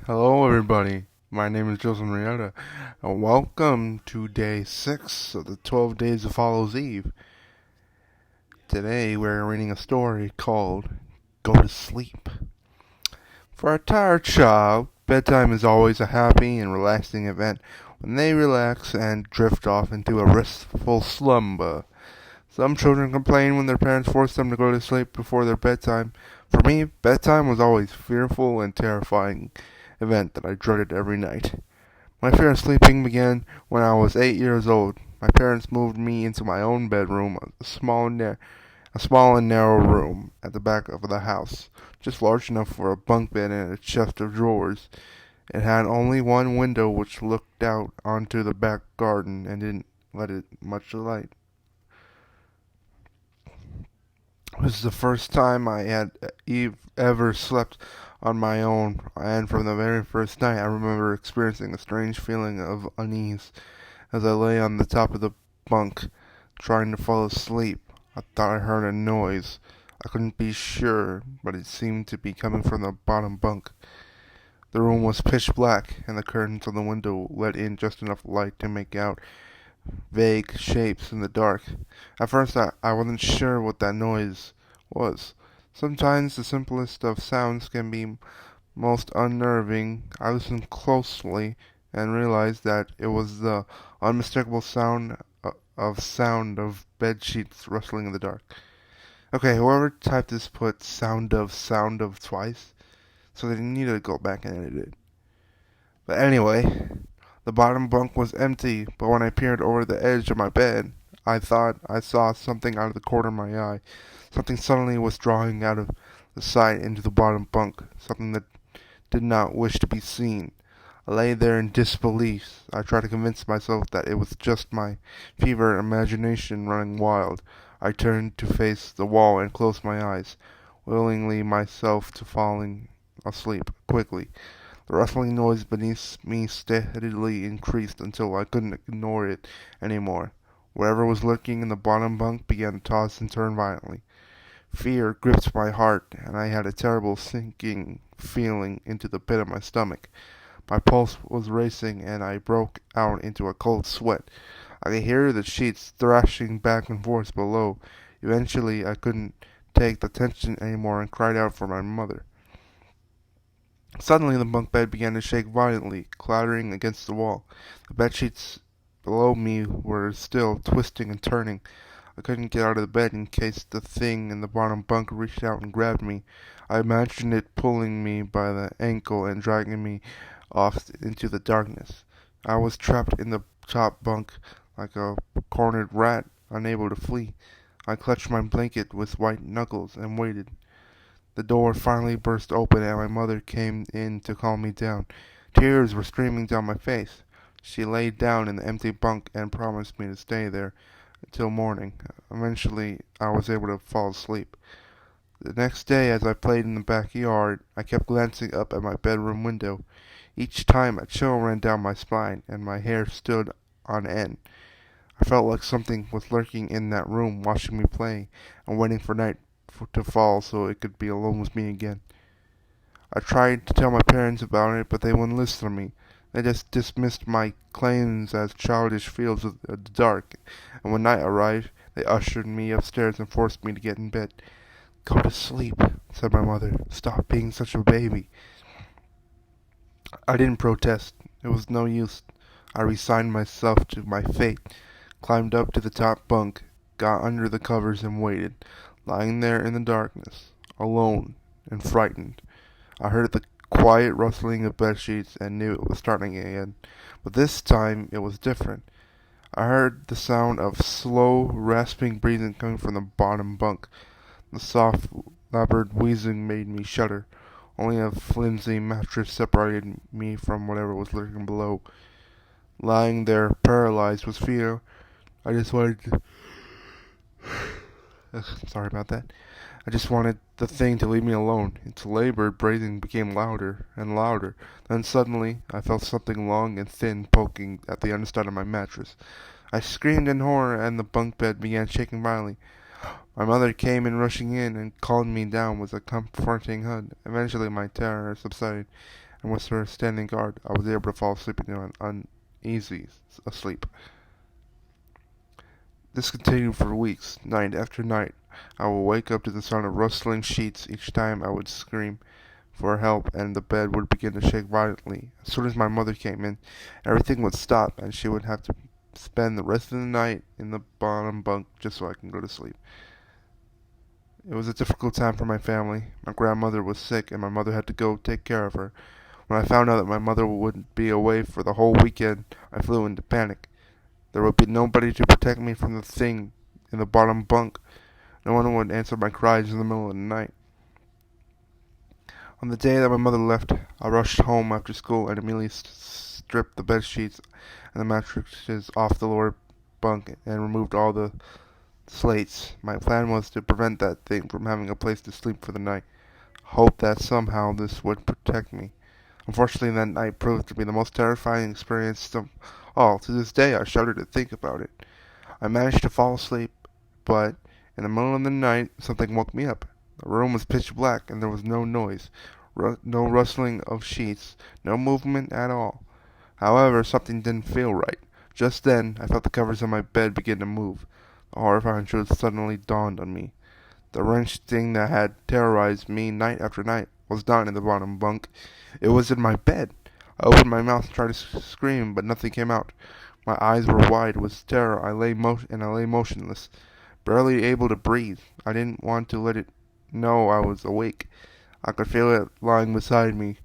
Hello, everybody. My name is Joseph Marietta, and welcome to day 6 of the 12 days of Hallows Eve. Today, we're reading a story called Go to Sleep. For a tired child, bedtime is always a happy and relaxing event when they relax and drift off into a restful slumber. Some children complain when their parents force them to go to sleep before their bedtime. For me, bedtime was always a fearful and terrifying event that I dreaded every night. My fear of sleeping began when I was 8 years old. My parents moved me into my own bedroom, a small and narrow room at the back of the house, just large enough for a bunk bed and a chest of drawers. It had only one window which looked out onto the back garden and didn't let it much light. It was the first time I had ever slept on my own, and from the very first night I remember experiencing a strange feeling of unease as I lay on the top of the bunk, trying to fall asleep. I thought I heard a noise. I couldn't be sure, but it seemed to be coming from the bottom bunk. The room was pitch black, and the curtains on the window let in just enough light to make out vague shapes in the dark. At first, I wasn't sure what that noise was. Sometimes the simplest of sounds can be most unnerving. I listened closely and realized that it was the unmistakable sound of bed sheets rustling in the dark. Okay, whoever typed this put sound of twice, so they needed to go back and edit it. But anyway, the bottom bunk was empty, but when I peered over the edge of my bed, I thought I saw something out of the corner of my eye. Something suddenly was drawing out of the side into the bottom bunk, something that did not wish to be seen. I lay there in disbelief. I tried to convince myself that it was just my fevered imagination running wild. I turned to face the wall and closed my eyes, willingly myself to falling asleep quickly. The rustling noise beneath me steadily increased until I couldn't ignore it any more. Whatever was lurking in the bottom bunk began to toss and turn violently. Fear gripped my heart, and I had a terrible sinking feeling into the pit of my stomach. My pulse was racing, and I broke out into a cold sweat. I could hear the sheets thrashing back and forth below. Eventually, I couldn't take the tension anymore and cried out for my mother. Suddenly, the bunk bed began to shake violently, clattering against the wall. The bed sheets below me were still twisting and turning. I couldn't get out of the bed in case the thing in the bottom bunk reached out and grabbed me. I imagined it pulling me by the ankle and dragging me off into the darkness. I was trapped in the top bunk like a cornered rat, unable to flee. I clutched my blanket with white knuckles and waited. The door finally burst open and my mother came in to calm me down. Tears were streaming down my face. She laid down in the empty bunk and promised me to stay there until morning. Eventually, I was able to fall asleep. The next day, as I played in the backyard, I kept glancing up at my bedroom window. Each time a chill ran down my spine and my hair stood on end. I felt like something was lurking in that room, watching me play and waiting for night to fall so it could be alone with me again. I tried to tell my parents about it, but they wouldn't listen to me. They just dismissed my claims as childish fears of the dark, and when night arrived, they ushered me upstairs and forced me to get in bed. "Go to sleep," said my mother. "Stop being such a baby." I didn't protest. It was no use. I resigned myself to my fate, climbed up to the top bunk, got under the covers and waited, lying there in the darkness, alone and frightened. I heard the quiet rustling of bed sheets and knew it was starting again. But this time it was different. I heard the sound of slow, rasping breathing coming from the bottom bunk. The soft, labored wheezing made me shudder. Only a flimsy mattress separated me from whatever was lurking below. Lying there, paralyzed with fear, I just wanted to... Sorry about that. I just wanted the thing to leave me alone. Its labored breathing became louder and louder. Then suddenly, I felt something long and thin poking at the underside of my mattress. I screamed in horror, and the bunk bed began shaking violently. My mother came rushing in and calmed me down with a comforting hug. Eventually, my terror subsided, and with her standing guard, I was able to fall asleep uneasy asleep. This continued for weeks, night after night. I would wake up to the sound of rustling sheets each time I would scream for help, and the bed would begin to shake violently. As soon as my mother came in, everything would stop, and she would have to spend the rest of the night in the bottom bunk just so I can go to sleep. It was a difficult time for my family. My grandmother was sick, and my mother had to go take care of her. When I found out that my mother would be away for the whole weekend, I flew into panic. There would be nobody to protect me from the thing in the bottom bunk. No one would answer my cries in the middle of the night. On the day that my mother left, I rushed home after school and immediately stripped the bed sheets and the mattresses off the lower bunk and removed all the slates. My plan was to prevent that thing from having a place to sleep for the night. Hope that somehow this would protect me. Unfortunately, that night proved to be the most terrifying experience of all. To this day, I shudder to think about it. I managed to fall asleep, but in the middle of the night, something woke me up. The room was pitch black, and there was no noise, no rustling of sheets, no movement at all. However, something didn't feel right. Just then, I felt the covers on my bed begin to move. The horrifying truth suddenly dawned on me. The wrenched thing that had terrorized me night after night was not in the bottom bunk. It was in my bed. I opened my mouth and tried to scream, but nothing came out. My eyes were wide with terror. I lay motionless, barely able to breathe. I didn't want to let it know I was awake. I could feel it lying beside me.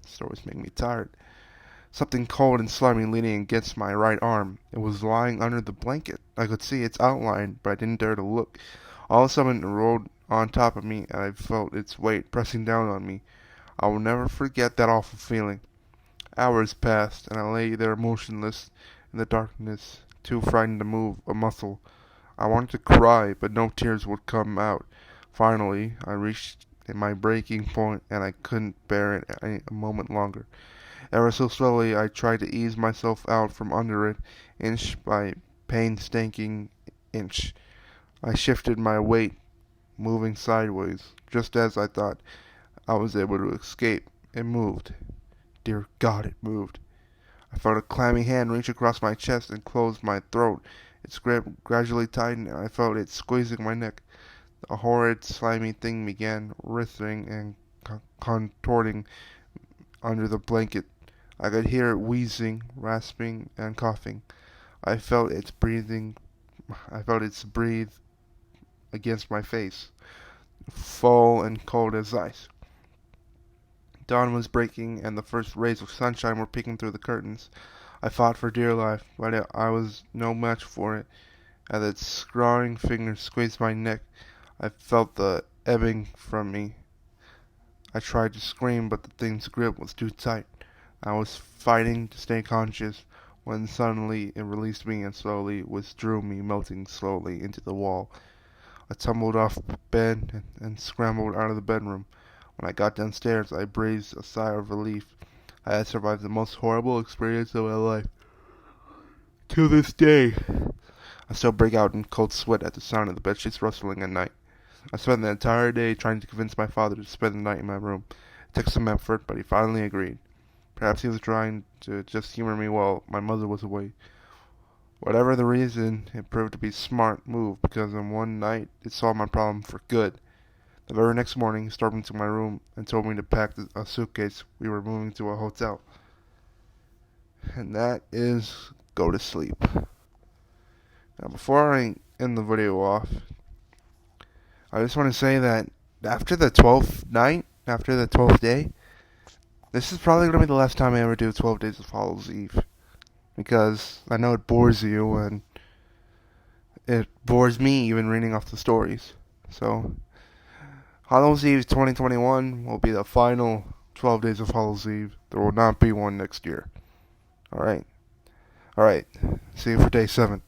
Stories make me tired. Something cold and slimy leaning against my right arm. It was lying under the blanket. I could see its outline, but I didn't dare to look. All of a sudden, it rolled on top of me, and I felt its weight pressing down on me. I will never forget that awful feeling. Hours passed, and I lay there motionless in the darkness, too frightened to move a muscle. I wanted to cry, but no tears would come out. Finally, I reached my breaking point, and I couldn't bear it a moment longer. Ever so slowly, I tried to ease myself out from under it, inch by painstaking inch. I shifted my weight, moving sideways. Just as I thought I was able to escape, it moved. Dear God, it moved. I felt a clammy hand reach across my chest and close my throat. Its grip gradually tightened, and I felt it squeezing my neck. The horrid, slimy thing began writhing and contorting under the blanket. I could hear it wheezing, rasping, and coughing. I felt its breathe against my face, full and cold as ice. Dawn was breaking, and the first rays of sunshine were peeking through the curtains. I fought for dear life, but I was no match for it. As its scrawling fingers squeezed my neck, I felt the ebbing from me. I tried to scream, but the thing's grip was too tight. I was fighting to stay conscious when suddenly it released me and slowly withdrew me, melting slowly into the wall. I tumbled off bed and scrambled out of the bedroom. When I got downstairs, I breathed a sigh of relief. I had survived the most horrible experience of my life. To this day, I still break out in cold sweat at the sound of the bedsheets rustling at night. I spent the entire day trying to convince my father to spend the night in my room. It took some effort, but he finally agreed. Perhaps he was trying to just humor me while my mother was away. Whatever the reason, it proved to be a smart move because in one night it solved my problem for good. The very next morning, he stormed into my room and told me to pack a suitcase. We were moving to a hotel. And that is go to sleep. Now, before I end the video off, I just want to say that after the 12th night, after the 12th day, this is probably going to be the last time I ever do 12 Days of Hallows Eve. Because I know it bores you, and it bores me even reading off the stories. So, Hallows Eve 2021 will be the final 12 Days of Hallows Eve. There will not be one next year. Alright. See you for day 7.